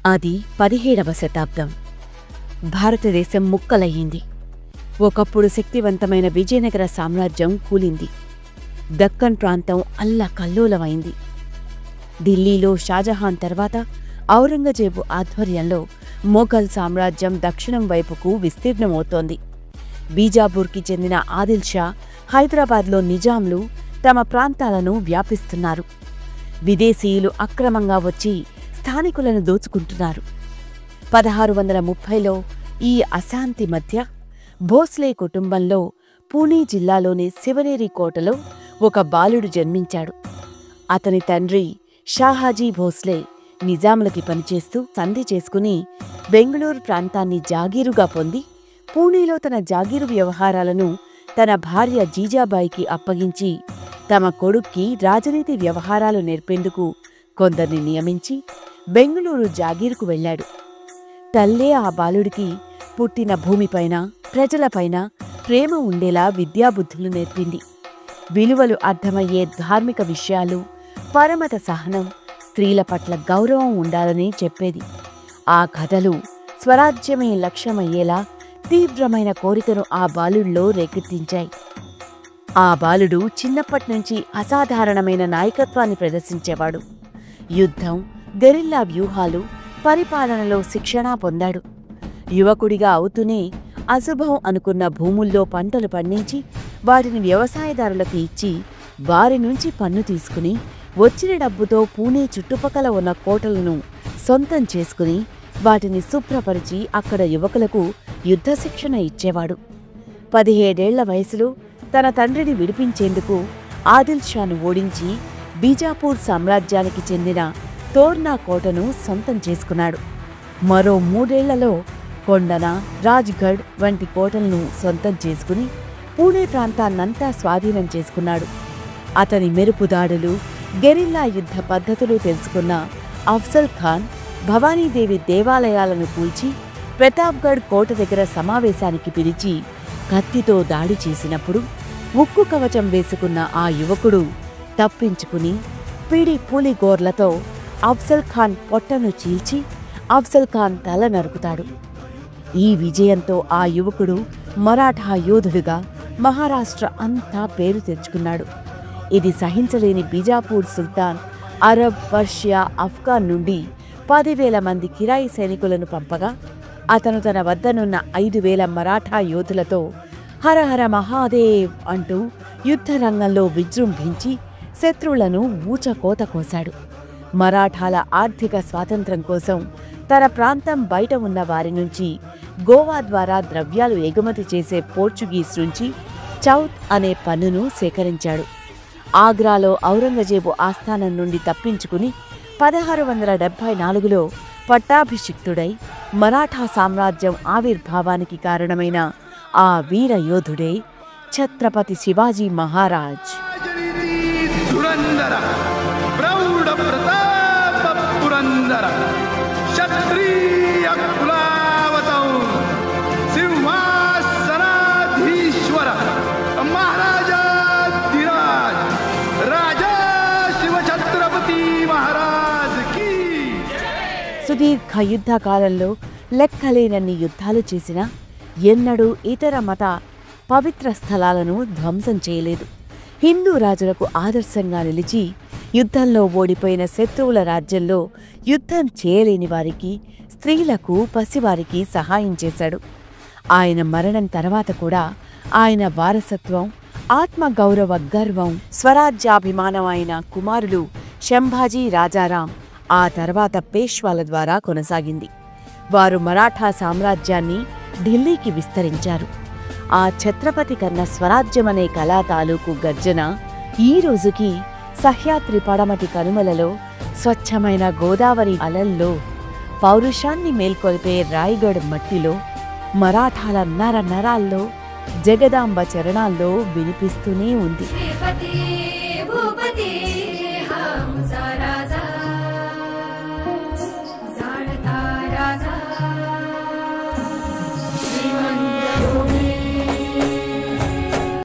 అది 17వ శతాబ్దం. భారతదేశం ముక్కలయ్యింది. ఒకప్పుడు శక్తివంతమైన విజయనగర సామ్రాజ్యం కూలింది. దక్కన్ ప్రాంతం అల్లకల్లోలమైంది. ఢిల్లీలో షాజహాన్ తర్వాత ఔరంగజేబు ఆధ్వర్యంలో మొఘల్ సామ్రాజ్యం దక్షిణం వైపుకు విస్తీర్ణమవుతోంది. బీజాపూర్కి చెందిన ఆదిల్ షా, హైదరాబాద్లో నిజాంలు తమ ప్రాంతాలను వ్యాపిస్తున్నారు. విదేశీయులు అక్రమంగా వచ్చి స్థానికులను దోచుకుంటున్నారు. 1630లో ఈ అశాంతి మధ్య భోస్లే కుటుంబంలో పూణే జిల్లాలోని శివనేరి కోటలో ఒక బాలుడు జన్మించాడు. అతని తండ్రి షాహాజీ భోస్లే నిజాములకి పనిచేస్తూ సంధి చేసుకుని బెంగుళూరు ప్రాంతాన్ని జాగీరుగా పొంది పూణేలో తన జాగీరు వ్యవహారాలను తన భార్య జీజాబాయికి అప్పగించి తమ కొడుక్కి రాజనీతి వ్యవహారాలు నేర్పేందుకు కొందరిని నియమించి బెంగుళూరు జాగీరుకు వెళ్లాడు. తల్లే ఆ బాలుడికి పుట్టిన భూమిపైన, ప్రజలపైన ప్రేమ ఉండేలా విద్యాబుద్ధులు నేర్పింది. విలువలు అర్థమయ్యే ధార్మిక విషయాలు, పరమత సహనం, స్త్రీల పట్ల గౌరవం ఉండాలని చెప్పేది. ఆ కథలు స్వరాజ్యమే లక్ష్యమయ్యేలా తీవ్రమైన కోరికను ఆ బాలుడిలో రేకెత్తించాయి. ఆ బాలుడు చిన్నప్పట్నుంచి అసాధారణమైన నాయకత్వాన్ని ప్రదర్శించేవాడు. యుద్ధం, గెరిల్లా వ్యూహాలు, పరిపాలనలో శిక్షణ పొందాడు. యువకుడిగా అవుతూనే అశుభం అనుకున్న భూముల్లో పంటలు పండించి వాటిని వ్యవసాయదారులకు ఇచ్చి వారి నుంచి పన్ను తీసుకుని వచ్చిన డబ్బుతో పూణే చుట్టుపక్కల ఉన్న కోటలను సొంతం చేసుకుని వాటిని శుభ్రపరిచి అక్కడ యువకులకు యుద్ధ శిక్షణ ఇచ్చేవాడు. 17 ఏళ్ల వయసులో తన తండ్రిని విడిపించేందుకు ఆదిల్ షాను ఓడించి బీజాపూర్ సామ్రాజ్యానికి చెందిన తోర్నా కోటను సొంతం చేసుకున్నాడు. మరో 3 ఏళ్లలో కొండన, రాజ్గఢ్ వంటి కోటలను సొంతం చేసుకుని పూణే ప్రాంతాన్నంతా స్వాధీనం చేసుకున్నాడు. అతని మెరుపుదాడులు, గెరిల్లా యుద్ధ పద్ధతులు తెలుసుకున్న అఫ్జల్ ఖాన్ భవానీదేవి దేవాలయాలను కూల్చి ప్రతాప్గఢ్ కోట దగ్గర సమావేశానికి పిలిచి కత్తితో దాడి చేసినప్పుడు ఉక్కు కవచం వేసుకున్న ఆ యువకుడు తప్పించుకుని పిడి పూలిగోర్లతో అఫ్జల్ ఖాన్ పొట్టను చీల్చి అఫ్జల్ ఖాన్ తల నరుకుతాడు. ఈ విజయంతో ఆ యువకుడు మరాఠా యోధుడుగా మహారాష్ట్ర అంతా పేరు తెచ్చుకున్నాడు. ఇది సహించలేని బీజాపూర్ సుల్తాన్ అరబ్, పర్షియా, ఆఫ్ఘాన్ నుండి 10,000 మంది కిరాయి సైనికులను పంపగా అతను తన వద్దనున్న 5,000 మరాఠా యోధులతో హరహర మహాదేవ్ అంటూ యుద్ధరంగంలో విజృంభించి శత్రువులను ఊచకోత కోశాడు. మరాఠాల ఆర్థిక స్వాతంత్ర్యం కోసం తన ప్రాంతం బయట ఉన్న వారి నుంచి గోవా ద్వారా ద్రవ్యాలు ఎగుమతి చేసే పోర్చుగీస్ నుంచి చౌత్ అనే పన్నును సేకరించాడు. ఆగ్రాలో ఔరంగజేబు ఆస్థానం నుండి తప్పించుకుని 1674లో పట్టాభిషిక్తుడై మరాఠా సామ్రాజ్యం ఆవిర్భావానికి కారణమైన ఆ వీర యోధుడే ఛత్రపతి శివాజీ మహారాజ్. సుదీర్ఘ యుద్ధకాలంలో లెక్కలేనన్ని యుద్ధాలు చేసినా ఎన్నడూ ఇతర మత పవిత్ర స్థలాలను ధ్వంసం చేయలేదు. హిందూ రాజులకు ఆదర్శంగా నిలిచి యుద్ధంలో ఓడిపోయిన శత్రువుల రాజ్యంలో యుద్ధం చేయలేని వారికి, స్త్రీలకు, పసివారికి సహాయం చేశాడు. ఆయన మరణం తర్వాత కూడా ఆయన వారసత్వం, ఆత్మగౌరవ గర్వం, స్వరాజ్యాభిమానం అయిన కుమారులు శంభాజీ, రాజారాం ఆ తర్వాత పేష్వాల ద్వారా కొనసాగింది. వారు మరాఠా సామ్రాజ్యాన్ని ఢిల్లీకి విస్తరించారు. ఆ ఛత్రపతి కన్న స్వరాజ్యమనే కళా తాలూకు గర్జన ఈ రోజుకి సహ్యాద్రి పడమటి కనుమలలో, స్వచ్ఛమైన గోదావరి అలల్లో, పౌరుషాన్ని మేల్కొల్పే రాయ్గఢ్ మట్టిలో, మరాఠాల నర నరాల్లో, జగదాంబ చరణాల్లో వినిపిస్తూనే ఉంది.